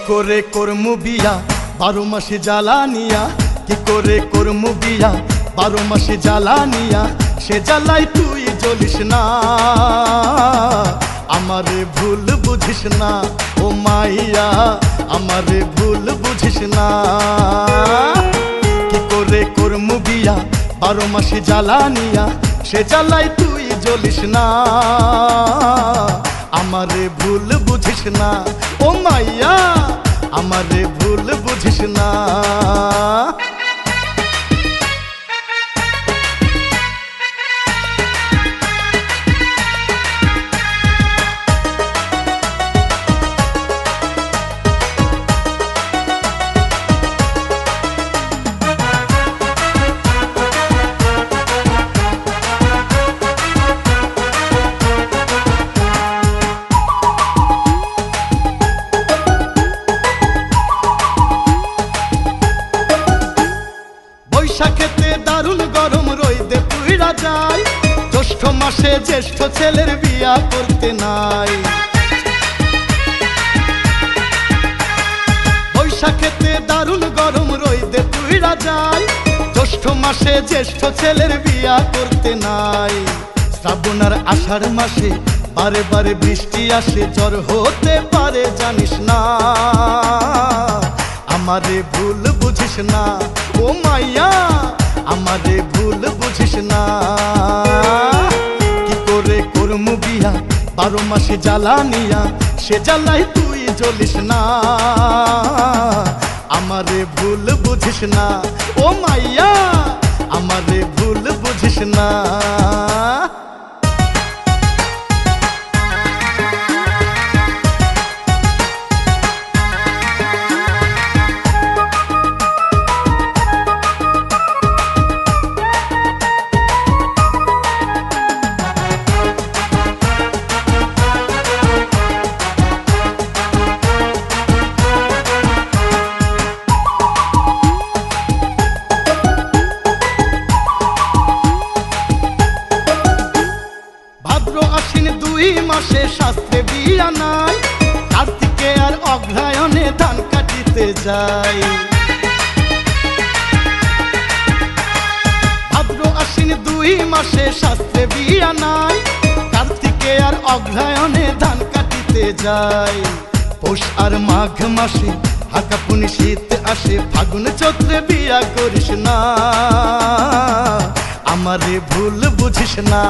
করে করমু বিয়া 12 মাসে জ্বালানিয়া, কি করে করমু বিয়া 12 মাসে জ্বালানিয়া, সে জ্বালাই তুই জ্বলিস না, আমারে ভুল বুঝিস না ও মাইয়া, আমারে ভুল বুঝিস না। কি করে করমু বিয়া 12 মাসে জ্বালানিয়া, সে জ্বালাই তুই জ্বলিস না, আমারে ভুল বুঝিস না ও মাইয়া, আমারে ভুল বুঝিস না। বৈশাখেতে দারুণ গরম রইদে পুইরা যায়, জ্যৈষ্ঠ মাসে জ্যেষ্ঠ ছেলের বিয়া করতে নাই। বৈশাখেতে দারুণ গরম রইদে পুইরা যায়, জ্যৈষ্ঠ মাসে জ্যেষ্ঠ ছেলের বিয়া করতে নাই। শ্রাবণ আর আষাঢ় মাসে বারে বারে বৃষ্টি আসে, জ্বর হতে পারে জানিস না, আমারে ভুল বুঝিস না ও মাইয়া, আমারে ভুল বুঝিস না। কি করে করমু বিয়া 12 মাসে জ্বালানিয়া, সে জ্বালাই তুই জ্বলিস না, আমারে ভুল বুঝিস না ও মাইয়া, আমারে ভুল বুঝিস না। আশ্বিন 2 মাসে শাস্ত্রে বিয়া নাই, কার্তিকে আর অগ্রহায়ণে ধান কাটিতে যায়। ভাদ্র আশ্বিন 2 মাসে শাস্ত্রে বিয়া নাই, কার্তিকে আর অগ্রহায়ণে ধান কাটিতে যায়। পৌষ আর মাঘ মাসে হাকাপুনি শীত আসে, ফাগুন চৈত্রে বিয়া করিস না, আমারে ভুল বুঝিস না।